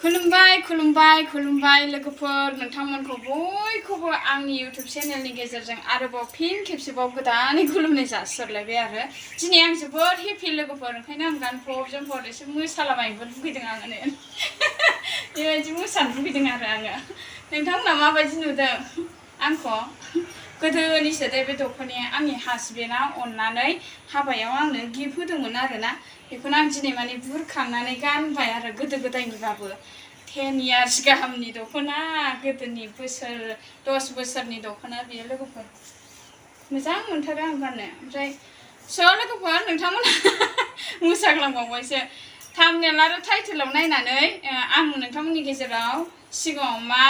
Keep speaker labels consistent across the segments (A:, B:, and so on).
A: खुलुमबाय खुलुमबाय खुलुमबाय लोगोफोर नोंथांमोनखौ बयखौबो आंनि YouTube चेनेलनि गेजेरजों आरोबाव फिन खेबसेबाव गोदानै खुलुमनाय जासिहरलायबाय आरो दिनै आं जोबोद हेपि लोगोफोर ओंखायनो आं गानफब जोमफब एसे मोसालाबायनोबो लुगैदों आङो बेबायदि मोसानो लुगैदों आरो आङो नोंथांमोना माबायदि नुदों आंखौ गोदोनिसो दे बे दख'नाया आंनि हासबेन्डआ अननानै हाबायाव आंनो गिफ्ट होदोंमोन आरोना बेखौनो आं दिनै माने बुरखांनानै गानबाय आरो गोदो गोदायनिबाबो 10 years गाहामनि दख'ना गोदोनि 10 बोसोरनि दख'ना बेयो लोगोफोर मोजां मोनथारो आं गाननो ओमफ्राय लोगोफोर नोंथांमोना मोसाग्लांबावबायसो थाम्बनेल आरो टाइटेलाव नायनानै आं नोंथांमोननि गेजेराव सिगाङाव मा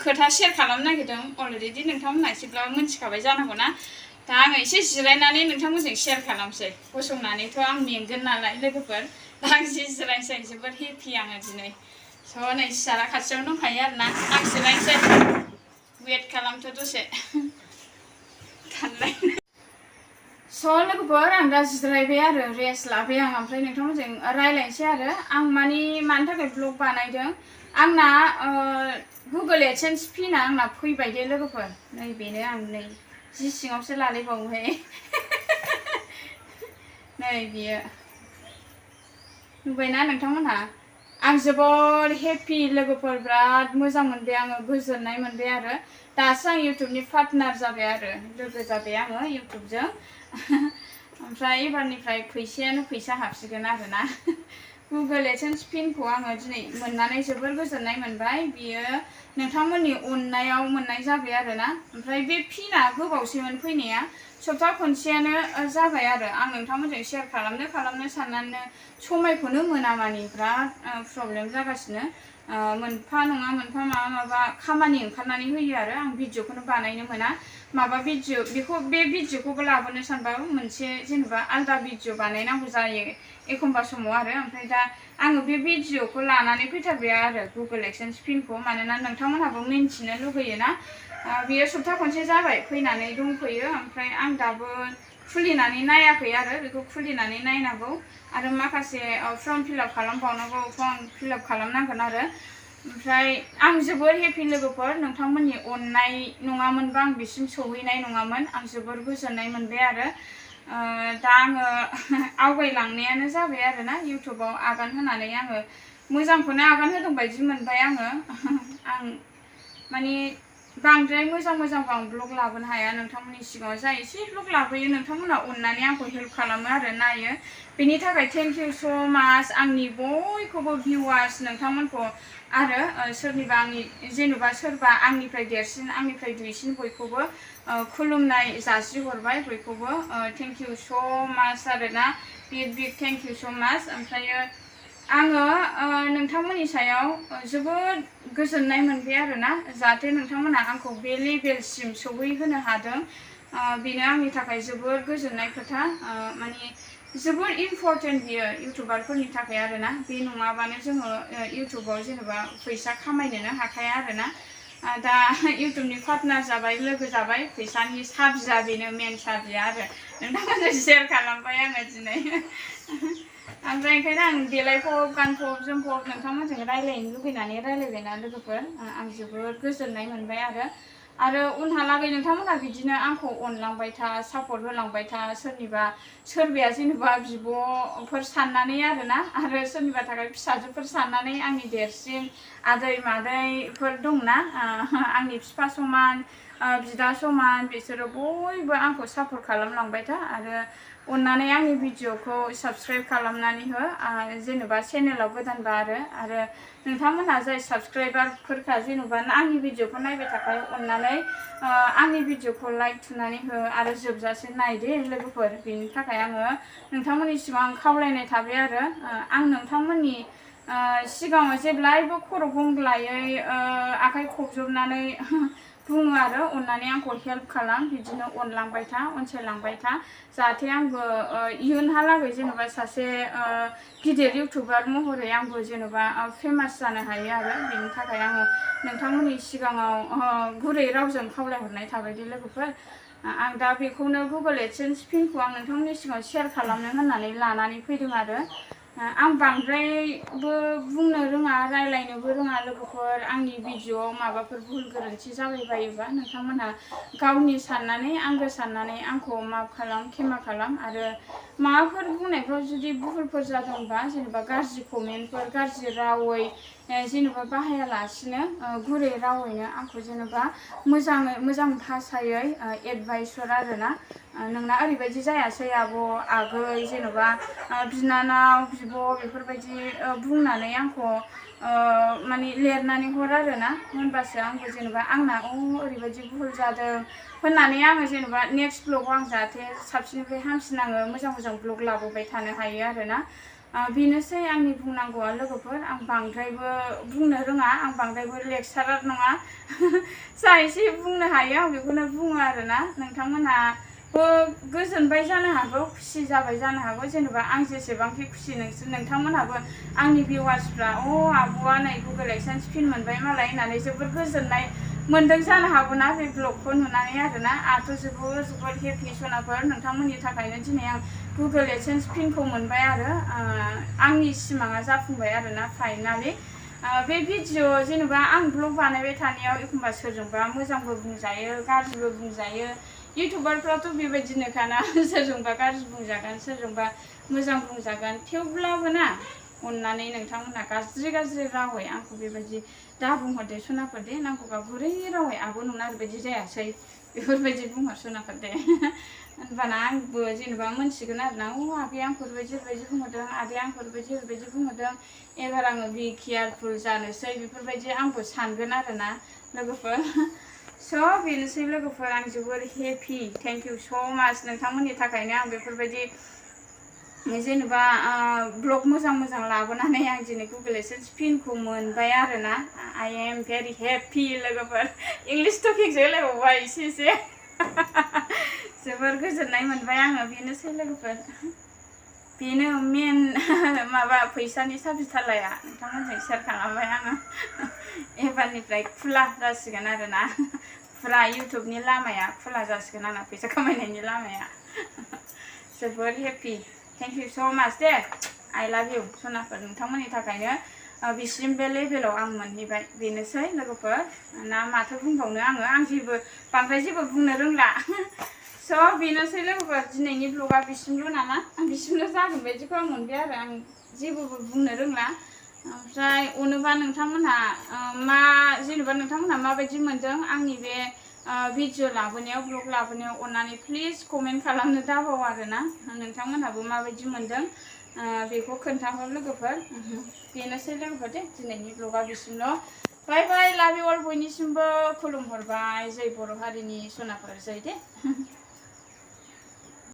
A: खोथा शेयार खालामनो नागिरदों अलरेडि नोंथांमोना एसेब्लाबो मिथिखाबाय जानांगौ ना दा आङो एसे जिरायनानै नोंथांमोनजों शेयार खालामसै गसंनानैथ' आं मेंगोन नालाय लोगोफोर दा आं जिरायनोसै जोबोद हेपि आङो दिनै नै सियारा खाथियावनो दंखायो आरोना आं जिरायनोसै वेट खालामथ' दसे लोगोफोर आं दा जिरायबाय आरो रेस्ट लाबाय आं ओमफ्राय नोंथांमोनजों रायलायनोसै आरो आं मानि थाखाय ब्लग बानायदों आंना गुगल एडसेन्स पिना आंना फैबाय दे लोगोफोर नै बेनो आं नै जि सिङावसो लालायबावोहाय नै बियो नुबायना नोंथांमोनहा आं जोबोद हेपि लोगोफोर बिराद मोजां मोनबाय आङो गोजोननाय मोनबाय आरो दासो आं इउटुबनि पार्टनार जाबाय आरो लोगो जाबाय आङो इउटुबजों ओमफ्राय एबारनिफ्राय फैसायानो फैसा हाबसिगोन आरोना गुगल एडसेन्स पिनखौ आङो दिनै मोननानै जोबोर गोजोननाय मोनबाय बियो नोंथांमोननि अननायाव मोननाय जाबाय आरोना ओमफ्राय बे पिना गोबावसैमोन फैनाया सप्ता खनसेयानो जाबाय आरो आं नोंथांमोनजों शेयार खालामनो साननानै समायखौनो मोना मानि बिराद प्रब्लेम जागासिनो मोनफा नङा मोनफा माबा खामानि ओंखारनानै होयो आरो आं भिडिअखौनो बानायनो मोना माबा भिडिअ बे भिडिअखौबो लाबोनो सानबाबो मोनसे जेनेबा आलदा भिडिअ बानायनांगौ जायो एखमबा समाव आरो ओमफ्राय दा आङो बे भिडिअखौ लानानै फैथारबाय आरो गुगल एडसेन्स पिनखौ मानोना नोंथांमोनहाबो मिन्थिनो लुगैयोना बियो सप्ता खनसे जाबाय फैनानै दंफैयो ओमफ्राय आं दाबो खुलिनानै नायाखै आरो बेखौ खुलिनानै नायनांगौ आरो माखासे फर्म फिलआप खालामबावनांगौ बेखौ आं फिलआप खालामनांगोन आरो ओमफ्राय आं जोबोर हेपि लोगोफोर नोंथांमोननि अननाय नङामोनबा आं बिसिम सौहैनाय नङामोन आं जोबोर गोजोननाय मोनबाय आरो दा आङो आवगायलांनायानो जाबाय आरोना इउटुबाव आगान होनानै आङो मोजांखौनो आगान होदों बायदि मोनबाय आङो आं माने बांद्राय मोजां आं ब्लग लाबोनो हाया नोंथांमोननि सिगाङाव जा एसे ब्लग लाबोयो नोंथांमोना अननानै आंखौ हेल्प खालामो आरो नायो बेनि थाखाय थेंक इउ स' माच आंनि बयखौबो भिउवार्स नोंथांमोनखौ आरो सोरनिबा आंनि जेनेबा सोरबा आंनिफ्राय देरसिन आंनिफ्राय दुइसिन बयखौबो खुलुमनाय जासिहरबाय बयखौबो थेंक इउ स' माच आरोना बिग थेंक इउ स' माच ओमफ्रायो आङो नोंथांमोननि सायाव जोबोद गोजोननाय मोनबाय आरोना जाहाथे नोंथांमोना आंखौ बे लेभेलसिम सौहैहोनो हादों बेनो आंनि थाखाय जोबोद गोजोननाय खोथा माने जोबोद इम्परटेन्ट बियो इउटुबारफोरनि थाखाय आरोना बे नङाबानो जोङो इउटुबाव जेनेबा फैसा खामायनोनो हाखाया आरोना दा इउटुबनि पार्टनार जाबाय लोगो जाबाय फैसानि साबिया बेनो मेन साबिया आरो नोंथांमोनजों शेयार खालामबाय आङो दिनै ओमफ्राय ओंखायनो आं देलायफब गानफब जोमफब नोंथांमोनजों रायलायनो लुगैनानै रायलायबायना लोगोफोर आं जोबोद गोजोननाय मोनबाय आरो उनहालागै नोंथांमोना बिदिनो आंखौ अनलांबाय था सापर्ट होलांबाय था सोरबाया जेनेबा बिब'फोर साननानै आरोना आरो सोरनिबा थाखाय फिसाजोफोर साननानै आंनि देरसिन आदै मादैफोर दंना आंनि बिफा समान बिदा समान बिसोरो बयबो आंखौ सापर्ट खालामलांबाय था आरो अननानै आंनि भिडिअखौ साबस्क्राइब खालामनानै हो जेनेबा चेनेलाव गोदानबा आरो नोंथांमोनहा जाय साबस्क्राइबारफोरखा जेनेबा आंनि भिडिअखौ नायबाय थाखायो अननानै आंनि भिडिअखौ लाइक थुनानै हो आरो जोबजासे नायदे लोगोफोर बेनि थाखाय आङो नोंथांमोननि सिगाङाव खावलायनाय थाबाय आरो आं नोंथांमोननि सिगाङाव जेब्लायबो खर' गंग्लायै आखाइ खबजबनानै बुङो आरो अननानै आंखौ हेल्प खालाम बिदिनो अनलांबाय था अनसायलांबाय था जाहाथे आंबो इयुनहालागै जेनेबा सासे गिदिर इउटुबार महरै आंबो जेनेबा फेमास जानो हायो आरो बेनि थाखाय आङो नोंथांमोननि सिगाङाव गुरै रावजों खावलायहरनाय थाबाय दे लोगोफोर आं दा बेखौनो गुगल एडसेन्स पिनखौ आं नोंथांमोननि सिगाङाव शेयार खालामनो होननानै लानानै फैदों आरो आं बांद्रायबो बुंनो रोङा रायलायनोबो रोङा लोगोफोर आंनि भिडिअ'आव माबाफोर भुल गोरोन्थि जाबाय बायोबा नोंथांमोनहा गावनि साननानै आंगो साननानै आंखौ माफ खालाम खेमा खालाम आरो माबाफोर बुंनायफ्राव जुदि भुलफोर जादोंबा जेनेबा गाज्रि कमेन्टफोर गाज्रि रावै जेनेबा बाहायालासिनो गुरै रावैनो आंखौ जेनेबा मोजां भाषायै एडभाइसर आरोना नोंना ओरैबायदि जायासै आब' आगै जेनेबा बिनानाव बिब' बेफोरबायदि बुंनानै आंखौ माने लिरनानै हर आरोना होनबासो आंबो जेनेबा आंना ओरैबायदि भुल जादों होननानै आङो जेनेबा नेक्स्ट ब्लगाव आं जाहाथे साबसिननिफ्राय हामसिन आङो मोजां ब्लग लाबोबाय थानो हायो आरोना बेनोसै आंनि बुंनांगौआ लोगोफोर आं बांद्रायबो बुंनो रोङा आं बांद्रायबो लेक्सारार नङा जा एसे बुंनो हायो आं बेखौनो बुङो आरोना नोंथांमोनहा गोजोनबाय जानो हागौ खुसि जाबाय जानो हागौ जेनेबा आं जेसेबांखि खुसि नोंथांमोनहाबो आंनि भिउवार्सफ्रा आब'आ नै गुगोल एडसेन्स पिन मोनबाय मालाय होननानै जोबोद गोजोननाय मोनदों जानो हागौ ना बे ब्लगखौ नुनानै आरोना आंथ' जोबोद हेपि सनाफोर नोंथांमोननि थाखायनो दिनै आं गुगोल एडसेन्स पिनखौ मोनबाय आरो आंनि सिमाङा जाफुंबाय आरोना फाइनालि बे भिडिअ जेनेबा आं ब्लग बानायबाय थानायाव एखमबा सोरजोंबा मोजांबो बुंजायो गाज्रिबो बुंजायो इउटुबारफ्राथ' बेबायदिनोखाना सोरजोंबा गाज्रि बुंजागोन सोरजोंबा मोजां बुंजागोन थेवब्लाबो ना अननानै नोंथांमोनहा गाज्रि रावै आंखौ बेबायदि दा बुंहरदे सनाफोर दे नांगौबा गुरै रावै आब' नोंना ओरैबायदि जायासै बेफोरबायदि बुंहर सनाफोर दे होनबाना आंबो जेनेबा मोनसिगोन आरोना आगैया आंखौ ओरैबायदि बुंहरदों आगैया आंखौ ओरैबायदि बुंहरदों एबार आङो बि केयारफुल जानोसै बेफोरबायदि आंबो सानगोन आरोना लोगोफोर स' बेनोसै लोगोफोर आं जोबोर हेपि थेंक इउ स' माच नोंथांमोननि थाखायनो आं बेफोरबायदि जेनेबा ब्लग मोजां लाबोनानै आं दिनै गुगोल एडसेन्स पिनखौ मोनबाय आरोना आइ एम भेरि हेपि लोगोफोर इंलिश टपिकसो होलायबावबाय एसे जोबोर गोजोननाय मोनबाय आङो बेनोसै लोगोफोर बेनो मेन माबा फैसानि साबिथालाया नोंथांमोनजों शेयार खालामबाय आङो एबारनिफ्राय खुला जासिगोन आरोना फुरा इउटुबनि लामाया खुला जासिगोन आंना फैसा खामायनायनि लामाया जोबोर हेपि थेंक इउ स' माच दे आइ लाभ इउ सनाफोर नोंथांमोननि थाखायनो बिसिम बे लेभेलाव आं मोनहैबाय बेनोसै लोगोफोर ना माथो बुंबावनो आं बांद्राय जेबो बुंनो रोंला स' बेनोसै लोगोफोर दिनैनि ब्लगा बिसिमल' नामा बिसिमल' जागोन बायदिखौ आं मोनबाय आरो आं जेबो बुंनो रोंला ओमफ्राय अनोबा नोंथांमोनहा जेनेबा नोंथांमोनहा माबायदि मोनदों आंनि बे भिडिअ लाबोनायाव ब्लग लाबोनायाव अननानै प्लिज कमेन्ट खालामनो दाबाव आरोना नोंथांमोनहाबो माबायदि मोनदों बेखौ खोन्थाहर लोगोफोर बेनोसै लोगोफोर दे दिनैनि ब्लगा बिसिमल' बाय बाय लाभ इउ अल बयनिसिमबो खुलुमहरबाय जै बर' हारिनि सनाफोर जै दे